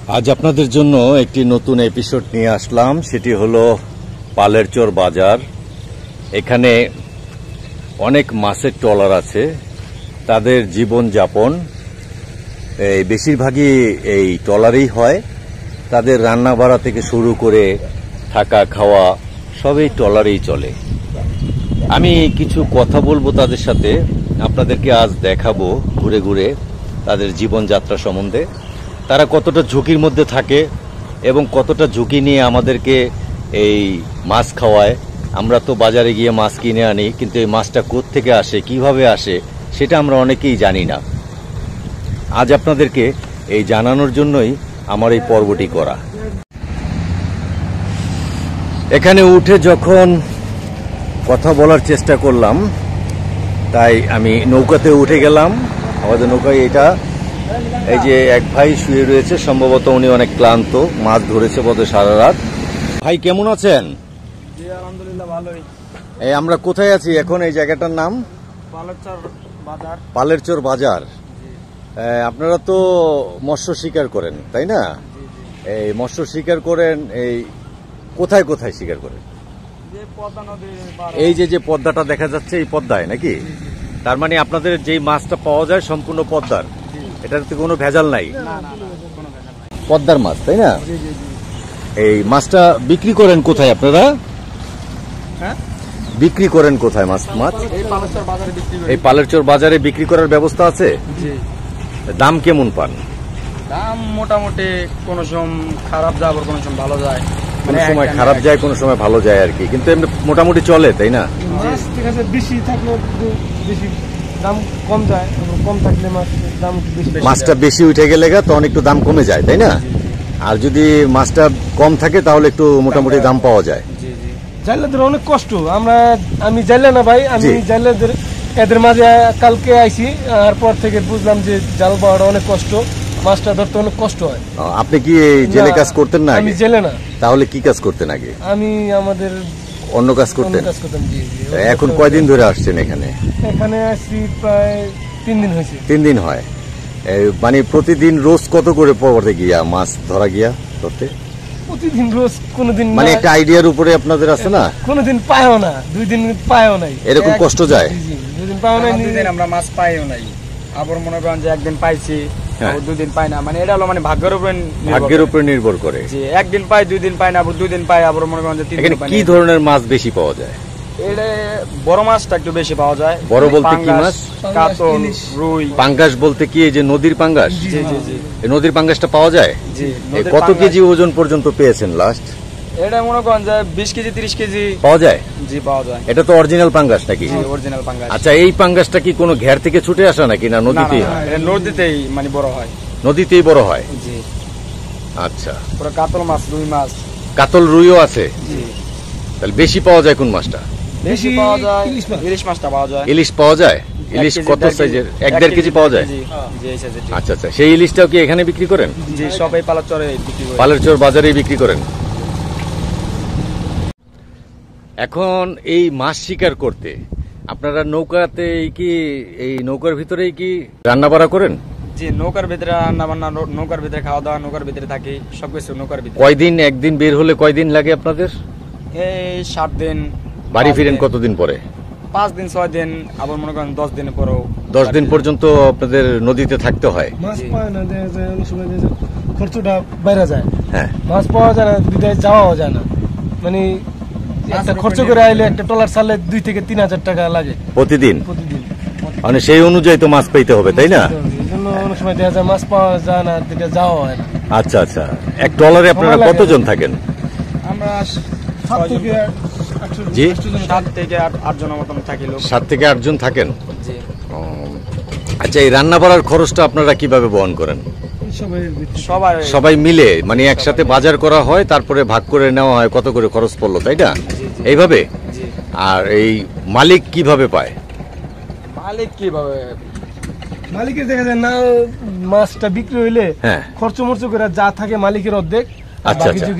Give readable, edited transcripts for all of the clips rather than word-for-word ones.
আজ আপনাদের জন্য একটি নতুন এপিসোড নিয়ে আসলাম। সেটি হলো পালেরচর বাজার। এখানে অনেক মাছের ট্রলার আছে। তাদের জীবনযাপন বেশিরভাগই এই ট্রলারেই হয়। তাদের রান্না বাড়া থেকে শুরু করে থাকা খাওয়া সবই ট্রলারেই চলে। আমি কিছু কথা বলবো তাদের সাথে, আপনাদেরকে আজ দেখাবো ঘুরে ঘুরে তাদের জীবনযাত্রা সম্বন্ধে। তারা কতটা ঝুঁকির মধ্যে থাকে এবং কতটা ঝুঁকি নিয়ে আমাদেরকে এই মাছ খাওয়ায়। আমরা তো বাজারে গিয়ে মাছ কিনে আনি, কিন্তু এই মাছটা কোত্থেকে আসে, কিভাবে আসে, সেটা আমরা অনেকেই জানি না। আজ আপনাদেরকে এই জানানোর জন্যই আমার এই পর্বটি করা। এখানে উঠে যখন কথা বলার চেষ্টা করলাম, তাই আমি নৌকাতে উঠে গেলাম। আমাদের নৌকায় এটা, এই যে এক ভাই শুয়ে রয়েছে, সম্ভবত উনি অনেক ক্লান্ত, মাছ ধরেছে বোধহয় সারা রাত। ভাই কেমন আছেন? জি আলহামদুলিল্লাহ ভালোই। এই আমরা কোথায় আছি এখন? এই জায়গাটার নাম পালেরচর বাজার। পালেরচর বাজার। আপনারা তো মৎস্য শিকার করেন, তাই না? এই মৎস্য শিকার করেন, এই কোথায় কোথায় শিকার করেন? এই যে যে পদ্মাটা দেখা যাচ্ছে, এই পদ্মায় নাকি? তার মানে আপনাদের যেই মাছটা পাওয়া যায় সম্পূর্ণ পদ্মার, এটাতে কোনো ভেজাল নাই, পদ্মার মাছ, তাই না? এই মাছটা বিক্রি করেন কোথায় আপনারা? বিক্রি করেন কোথায় মাছ? এই পালেরচর বাজারে বিক্রি করার ব্যবস্থা আছে? দাম কেমন পান? দাম মোটামুটি কোন সময় খারাপ যায়, আবার কোন সময় ভালো যায়। কোন সময় খারাপ যায়, কোন সময় ভালো যায় আর কি, কিন্তু এমনি মোটামুটি চলে, তাই না? ঠিক আছে, বেশি থাকলে বেশি দাম কম যায়, কম থাকলে দাম বেশি। মাছটা বেশি উঠে গেলে তখন একটু দাম কমে যায়, তাই না? আর যদি মাছটা কম থাকে তাহলে একটু মোটামুটি দাম পাওয়া যায়। জাইলাদের অনেক কষ্ট। আমি জাইলা না ভাই, আমি জাইলাদের এদের মাঝে কালকে আইছি, আর পর থেকে বুঝলাম যে জাল পাওয়াটা অনেক কষ্ট, মাছটা ধরতে অনেক কষ্ট হয়। আপনি কি জেলে কাজ করতেন না? আমি জেলে না। তাহলে কি কাজ করতেন আগে? আমি আমাদের অন্য কাজ করতেন। এখন কয়দিন ধরে আসছেন এখানে? এখানে আসছি প্রায় 3 দিন হয়েছে। 3 দিন হয়। মানে প্রতিদিন রোজ কত করে পড়তে গিয়া মাছ ধরা গিয়া ধরতে? প্রতিদিন রোজ কোনদিন মানে একটা আইডিয়ার উপরে আপনাদের আছে না? কোনদিন পায়ও না, 2 দিন পায়ও নাই, এরকম কষ্ট যায়। 2 দিন পায়ও নাই, 2 দিন আমরা মাছ পাইও নাই। আবার মনে করেন যে একদিন পাইছি, 2 দিন পাই না। মানে এটা হলো মানে ভাগ্যের উপরে নির্ভর করে। যে একদিন পাই, 2 দিন পাই না, আবার 2 দিন পাই, আবার মনে করেন যে 3 দিন পাই। কি ধরনের মাছ বেশি পাওয়া যায়? এটা বড় মাছটা একটু বেশি পাওয়া যায়। বড় বলতে কি মাছ? কাতল, রুই। পাঙ্গাস বলতে কি এই যে নদীর পাঙ্গাস? জি জি জি। এই নদীর পাঙ্গাসটা পাওয়া যায়? জি। কত কেজি ওজন পর্যন্ত পেয়েছেন লাস্ট? এটা মনে করেন যে 20 কেজি 30 কেজি পাওয়া যায়। জি পাওয়া যায়। এটা তো অরিজিনাল পাঙ্গাস নাকি? জি অরিজিনাল পাঙ্গাস। আচ্ছা, এই পাঙ্গাসটা কি কোনো ঘের থেকে ছুটে আসা নাকি না নদীতেই হয়? এটা নদীতেই মানে বড় হয়। নদীতেই বড় হয়? জি। আচ্ছা, পুরো কাতল মাছ, রুই মাছ। কাতল রুইও আছে? জি। তাহলে বেশি পাওয়া যায় কোন মাছটা? বেশি পাওয়া যায় ইলিশ মাছটা পাওয়া যায়। ইলিশ পাওয়া যায়? ইলিশ কত সাইজের? 1-1.5 কেজি পাওয়া যায়? জি এই সাইজের। আচ্ছা আচ্ছা, সেই ইলিশটাও কি এখানে বিক্রি করেন? জি, সবাই পালেরচরে বিক্রি করে। পালেরচর বাজারেই বিক্রি করেন। এখন এই মাছ শিকার করতে আপনারা নৌকাতে কি, এই নৌকার ভিতরেই কি রান্না বাড়া করেন? জি, নৌকার ভিতরে রান্না বান্না, নৌকার ভিতরে খাওয়া দাওয়া, নৌকার ভিতরে থাকি, সবকিছু নৌকার ভিতরে। কয়দিন, একদিন বের হলে কয়দিন লাগে আপনাদের? এই 7 দিন। বাড়ি ফিরেন কতদিন পরে? 5 দিন 6 দিন, আবার মনে করেন 10 দিনের পরেও। 10 দিন পর্যন্ত আপনাদের নদীতে থাকতে হয়। মাছ পায় না, অনেক সময় খরচটা বাইরে যায়। হ্যাঁ, মাছ পাওয়া যায় না, বিদায় যাওয়াও যায় না। মানে একটা খরচ করে আইলে একটা ট্রলার চালে 2 থেকে 3 হাজার টাকা লাগে প্রতিদিন। মানে সেই অনুযায়ী তো মাছ পাইতে হবে, তাই না? অনেক সময় দেখা যায় মাছ পাওয়া যায় না, দিকে যাওয়া হয় না। আচ্ছা আচ্ছা, এক ট্রলারে আপনারা কতজন থাকেন? আমরা 7 থেকে 8 জনের মতন থাকি লোক। 7 থেকে 8 জন থাকেন? জি। আচ্ছা, এই রান্না বাড়ার খরচটা আপনারা কিভাবে বহন করেন? সবাই মিলে, মানে একসাথে বাজার করা হয়, তারপরে ভাগ করে নেওয়া হয় কত করে খরচ পড়লো, তাই না? এইভাবে। আর এই মালিক কিভাবে পায়? মালিক কিভাবে? মালিকের দেখা যায় না, মাছটা বিক্রি হইলে খরচ মরচ করে যা থাকে মালিকের অর্ধেক। আচ্ছা আচ্ছা,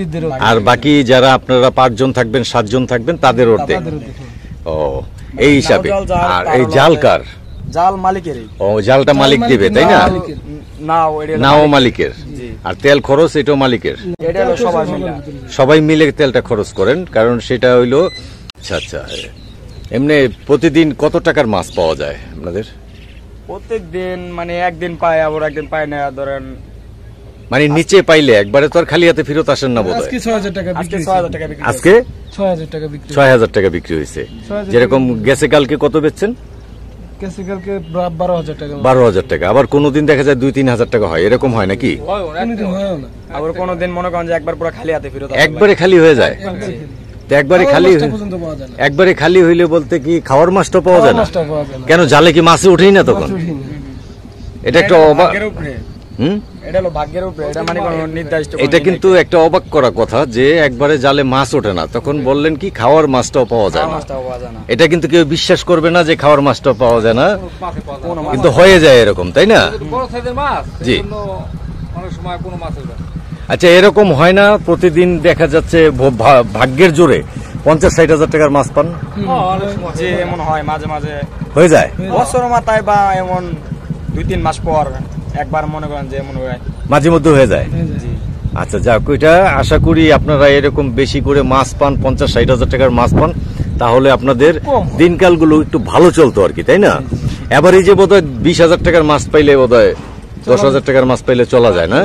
আর বাকি যারা আপনারা 5 জন থাকবেন, 7 জন থাকবেন, তাদের অর্ধেক। ও, এই হিসাবে। আর এই জাল কার? জাল মালিকেরই। ও, জালটা মালিক দিবে, তাই না? নাও মালিকের, আর তেল খরচ এটাও মালিকের, এটা হলো সবাই মিলে। সবাই মিলে তেলটা খরচ করেন, কারণ সেটা হইলো। আচ্ছা আচ্ছা, এমনি প্রতিদিন কত টাকার মাছ পাওয়া যায় আপনাদের? প্রত্যেকদিন মানে একদিন পাই, আবার একদিন পাই না। ধরেন মানে নিচে পাইলে একবারে তো আর খালি হাতে ফেরত আসেন না বোধ হয়। আজকে 6000 টাকা আজকে বিক্রি 6000 টাকা বিক্রি। আজকে 6000 টাকা বিক্রি 6000 টাকা বিক্রি হয়েছে। 6000 যেরকম গেছে কালকে কত বেচছেন? কাছে কালকে 12000 টাকা 12,000 টাকা। আবার কোনোদিন দেখা যায় 2-3 হাজার টাকা হয়, এরকম হয় নাকি? কোনোদিন হয়ও না। আবার কোনোদিন মনে করেন যে একবার পুরো খালি হাতে ফেরত আসে। একবারে খালি হয়ে যায়। তো একবারে খালি মাছটা পর্যন্ত পাওয়া যায় না। একবারে খালি হইলে বলতে কি খাওয়ার মাছটা পাওয়া যায় না? মাছটা পাওয়া যায় না। কেন, জালে কি মাছে উঠেই না তখন? এটা একটা অবাক। ভাগ্যের উপরে, হুম, এটা হলো ভাগ্যের উপরে। এটা মানে কোনো নির্দিষ্ট কোনো এটা কিন্তু একটা অবাক করা কথা যে একবারে জালে মাছ ওঠে না, তখন বললেন কি খাওয়ার মাছটাও পাওয়া যায় না। মাছটাও পাওয়া যায় না। এটা কিন্তু কেউ বিশ্বাস করবে না যে খাওয়ার মাছটাও পাওয়া যায় না, কিন্তু হয়ে যায় এরকম, তাই না? জি। আচ্ছা, এরকম হয় না প্রতিদিন দেখা যাচ্ছে ভাগ্যের জোরে 50-60 হাজার টাকার মাছ পান? যে এমন হয় মাঝে মাঝে হয়ে যায় বছর মাথায়, বা এমন 2-3 মাস পর একবার মনে করেন যে এমন হয়। মাঝে মধ্যে হয়ে যায়। জি। আচ্ছা, যাক, ওইটা আশা করি আপনারা এরকম বেশি করে মাছ পান, 50-60 হাজার টাকার মাছ পান, তাহলে আপনাদের দিনকালগুলো একটু ভালো চলতো আর কি, তাই না? এবার এই যে বোধহয় 20,000 টাকার মাছ পাইলে বোধহয় 10,000 টাকার মাছ পাইলে চলা যায় না?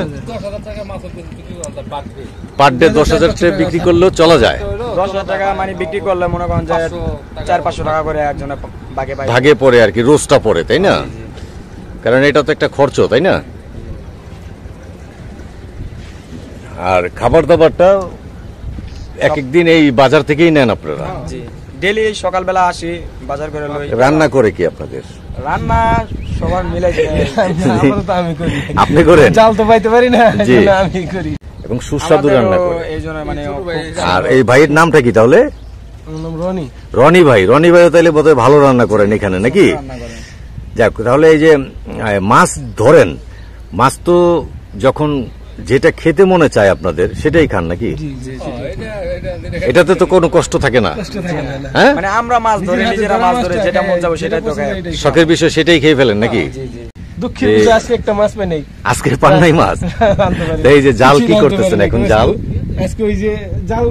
পার ডে 10,000 টাকা বিক্রি করলেও চলা যায়। 10,000 টাকা মানে বিক্রি করলে মনে করেন যে 400-500 টাকা করে একজনের ভাগে পায়। ভাগে পড়ে আর কি, রোজটা পড়ে, তাই না? কারণ এটা তো একটা খরচ, তাই না? আর খাবার দাবারটা এক একদিন এই বাজার থেকেই নেন আপনারা? জি, ডেইলি সকালবেলা আসি, বাজার করে লই। রান্না করে কি আপনাদের? রান্না সবার মিলে আমরা তো আমি করি। আপনি করেন? জাল তো পাইতে পারি না, জি। এজন্য আমি করি। এবং সুস্বাদু রান্না করে। এই জন্য মানে আর এই ভাইয়ের নামটা কি তাহলে? আমার নাম রনি। রনি ভাই। রনি ভাইও তাহলে বোধহয় ভালো রান্না করেন এখানে, নাকি? রান্না করে। যাক, তাহলে এই যে মাছ ধরেন, মাছ তো যখন যেটা খেতে মনে চায় আপনাদের সেটাই খান নাকি? জি জি জি। এটাতে তো কোনো কষ্ট থাকে না, কষ্ট থাকে না। হ্যাঁ? মানে আমরা মাছ ধরে নিজেরা মাছ ধরে যেটা মন যাবে সেটাই তো খাই। শখের বিষয় সেটাই খেয়ে ফেলেন নাকি? জি জি। দুঃখের বিষয় আজকে একটা মাছ পাই নাই। আজকে পান নাই মাছ? আনতে পারি। এই যে জাল কি কিছুই আনতে করতেছেন পারি এখন? না। জাল আজকে ওই যে জাল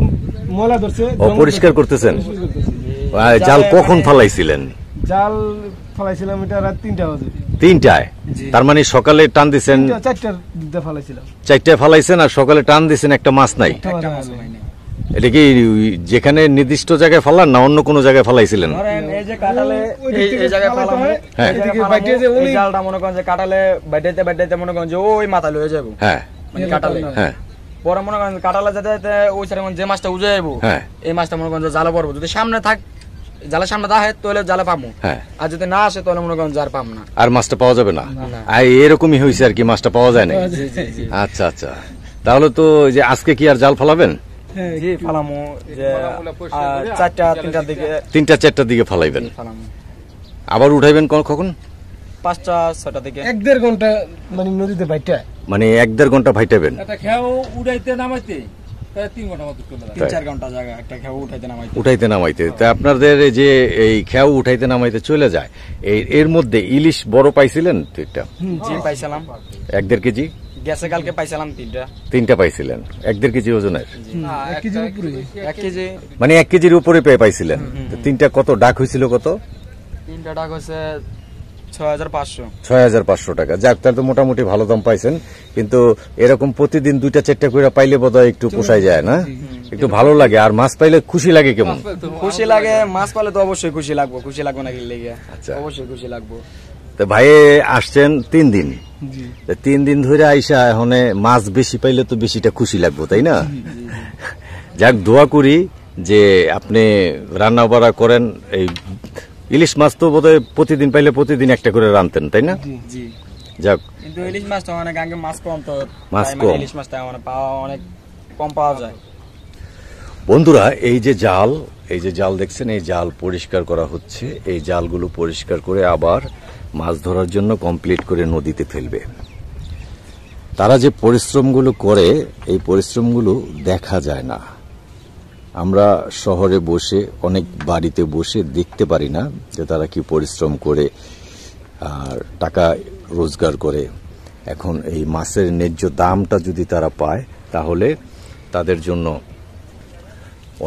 ময়লা ধরছে, পরিষ্কার করতেছেন? পরিষ্কার করতেছি। জাল কখন ফালাইছিলেন? জাল ফলাইছিলাম এটা রাত 3টা বাজে। 3টায়? তার মানে সকালে টান দিছেন? 4টার দিকে ফলাইছিলাম। 4টায় ফালাইছেন আর সকালে টান দিছেন, একটা মাছ নাই? একটা মাছ হয়নি। এটা কি যেখানে নির্দিষ্ট জায়গায় ফালান না অন্য কোনো জায়গায় ফালাইছিলেন? ধরেন এই যে কাটালে এই জায়গায় ফালাম, হ্যাঁ। এই জায়গায় ফালাম, এই জালটা মনে করেন যে কাটালে বাইটাইতে বাইটাইতে মনে করেন যে ওই মাথা লয়ে যাবো। হ্যাঁ মানে কাটালে হ্যাঁ পরে মনে করেন কাটালে যেতে যেতে ওই সাইডে যে মাছটা উজে যাবো, হ্যাঁ। এই মাছটা মনে করেন যে জালে পড়বো। যদি সামনে থাক, জালের সামনে দাহে তাহলে জালে পাবো, হ্যাঁ। আর যদি না আসে তাহলে মনে করেন জাল পাবো না। আর মাছটা পাওয়া যাবে না? না। আর এরকমই হয়েছে আর কি, মাছটা পাওয়া যায় না? জি জি জি। আচ্ছা আচ্ছা, তাহলে তো যে আজকে কি আর জাল ফালাবেন? জি ফালামো যে 4টা-3টার দিকে, 3টা-4টার দিকে ফালাইবেন, ফালামো। আবার উঠাইবেন কখন? 5টা-6টার দিকে। 1-1.5 ঘন্টা মানে নদীতে বাইটা। মানে 1-1.5 ঘন্টা ভাইটাবেন? একটা খেয়াও উড়াইতে নামাইতে প্রায় 3 ঘন্টা মতো চলে যায়। 3-4 ঘন্টা জায়গা একটা খেয়ে উঠাইতে নামাইতে। উঠাইতে নামাইতে। তা আপনাদের এই যে এই খেয়াও উঠাইতে নামাইতে চলে যায়, এর মধ্যে ইলিশ বড় পাইছিলেন তো? একটা জি পাইছিলাম 1-1.5 কেজি। গেছে কালকে পাইছিলাম 3টা পাইছিলেন 1-1.5 কেজি ওজনের? 1 কেজির উপরে। 1 কেজি। মানে 1 কেজির উপরে পাইছিলেন। তো 3টা কত ডাক হয়েছিল? কত? 3টা টাকা হচ্ছে 6,500। 6,500 টাকা। যাক, তার তো মোটামুটি ভালো দাম পাইছেন। কিন্তু এরকম প্রতিদিন 2টা-4টা করে পাইলে বোধহয় একটু পোষায় যায় না? একটু ভালো লাগে। আর মাছ পাইলে খুশি লাগে কেমন? খুশি লাগে, মাছ পালে তো অবশ্যই খুশি লাগবো। খুশি লাগবো না কি লেগে? আচ্ছা। অবশ্যই খুশি লাগবো। তো ভাই আসছেন 3 দিন, 3 দিন ধরে আইসা এখন মাছ বেশি পাইলে তো বেশিটা খুশি লাগবো, তাই না? যাক, দোয়া করি যে আপনি রান্না বাড়া করেন। এই ইলিশ মাছ তো বোধহয় প্রতিদিন পাইলে প্রতিদিন একটা করে রানতেন, তাই না? জি। যাক, কিন্তু ইলিশ মাছটা অনেক আগে মাছ কম তো, মাছ তাই কম। ইলিশ মাছটা মানে পাওয়া অনেক কম পাওয়া যায়। বন্ধুরা, এই যে জাল দেখছেন, এই জাল পরিষ্কার করা হচ্ছে। এই জালগুলো পরিষ্কার করে আবার মাছ ধরার জন্য কমপ্লিট করে নদীতে ফেলবে। তারা যে পরিশ্রমগুলো করে, এই পরিশ্রমগুলো দেখা যায় না। আমরা শহরে বসে, অনেক বাড়িতে বসে দেখতে পারি না যে তারা কি পরিশ্রম করে আর টাকা রোজগার করে। এখন এই মাছের ন্যায্য দামটা যদি তারা পায় তাহলে তাদের জন্য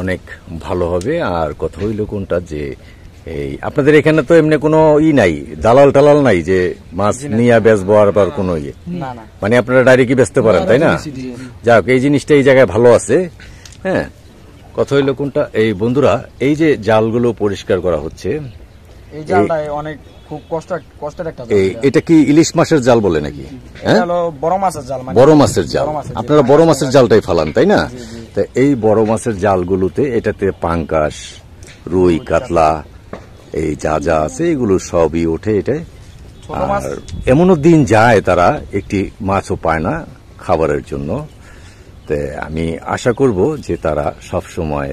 অনেক ভালো হবে। আর কথা হইল কোনটা যে এই আপনাদের এখানে তো এমনি কোনো নাই, দালাল টালাল নাই যে মাছ নিয়ে বেচবো আর কোনো না না, মানে আপনারা ডাইরেক্টই বেচতে পারেন, তাই না? যাক, এই জিনিসটা এই জায়গায় ভালো আছে। হ্যাঁ, কথা হইল কোনটা, এই বন্ধুরা এই যে জালগুলো পরিষ্কার করা হচ্ছে, এই জালটা অনেক খুব কষ্টের একটা জাল। এটা কি ইলিশ মাছের জাল বলে নাকি? এটা হলো বড় মাছের জাল, মানে বড় মাছের জাল। আপনারা বড় মাছের জালটাই ফালান, তাই না? তা এই বড় মাছের জালগুলোতে এটাতে পাঙ্কাশ, রুই, কাতলা, এই যা যা আছে এগুলো সবই ওঠে এটাই। আর এমনও দিন যায় তারা একটি মাছও পায় না খাবারের জন্য। তো আমি আশা করব যে তারা সব সময়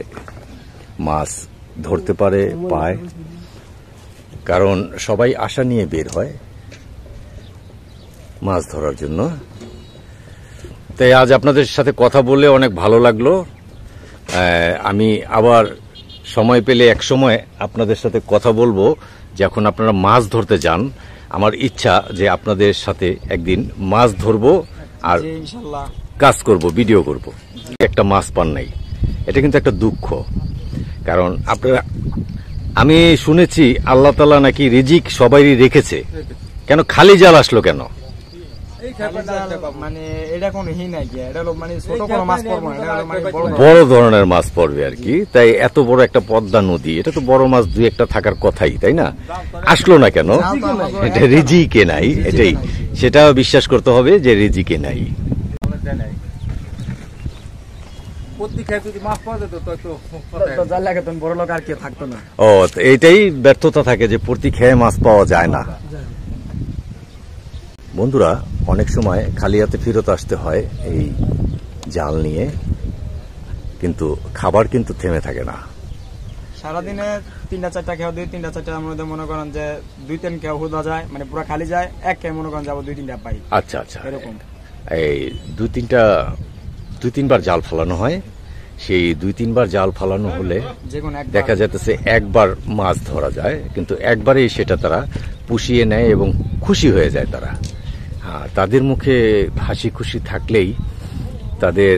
মাছ ধরতে পারে, পায়, কারণ সবাই আশা নিয়ে বের হয় মাছ ধরার জন্য। তাই আজ আপনাদের সাথে কথা বলে অনেক ভালো লাগলো। আমি আবার সময় পেলে এক সময় আপনাদের সাথে কথা বলবো, যখন আপনারা মাছ ধরতে যান। আমার ইচ্ছা যে আপনাদের সাথে একদিন মাছ ধরবো আর ইনশাআল্লাহ কাজ করব, ভিডিও করব। একটা মাছ পান নাই, এটা কিন্তু একটা দুঃখ। কারণ আপনারা, আমি শুনেছি আল্লাহ তাআলা নাকি রিজিক সবারই রেখেছে, কেন খালি জাল আসলো কেন? মানে এটা কোনো হি নাই, এটা হলো মানে ছোট কোনো মাছ পড়বো না, এটা হলো মানে বড় ধরনের মাছ পড়বে আর কি। তাই এত বড় একটা পদ্মা নদী, এটা তো বড় মাছ দুই একটা থাকার কথাই, তাই না? আসলো না কেন? এটা রিজিকে নাই, এটাই, সেটা বিশ্বাস করতে হবে যে রিজিকে নাই। জাল লাগে তখন বড় লোক আর কেউ থাকতো না। ও, এইটাই ব্যর্থতা থাকে যে প্রতি খেয়ে মাছ পাওয়া যায় না। বন্ধুরা, অনেক সময় খালি হাতে ফেরত আসতে হয় এই জাল নিয়ে, কিন্তু খাবার কিন্তু থেমে থাকে না। সারাদিনে 3-4টা খেয়ে 2-3-4টার মধ্যে মনে করেন যে 2-3 খেয়ে হুদা যায়, মানে পুরো খালি যায়, এক খেয়ে মনে করেন যাবো 2-3টা পাই। আচ্ছা আচ্ছা, এরকম এই 2-3বার জাল ফালানো হয়। সেই 2-3বার জাল ফালানো হলে দেখা যাচ্ছে একবার মাছ ধরা যায়, কিন্তু একবারেই সেটা তারা পুষিয়ে নেয় এবং খুশি হয়ে যায় তারা। হ্যাঁ, তাদের মুখে হাসি খুশি থাকলেই তাদের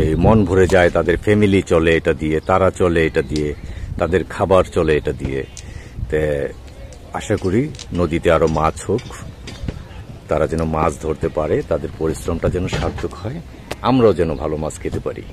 এই মন ভরে যায়, তাদের ফ্যামিলি চলে এটা দিয়ে, তারা চলে এটা দিয়ে, তাদের খাবার চলে এটা দিয়ে। তে আশা করি নদীতে আরো মাছ হোক, তারা যেন মাছ ধরতে পারে, তাদের পরিশ্রমটা যেন সার্থক হয়, আমরাও যেন ভালো মাছ খেতে পারি।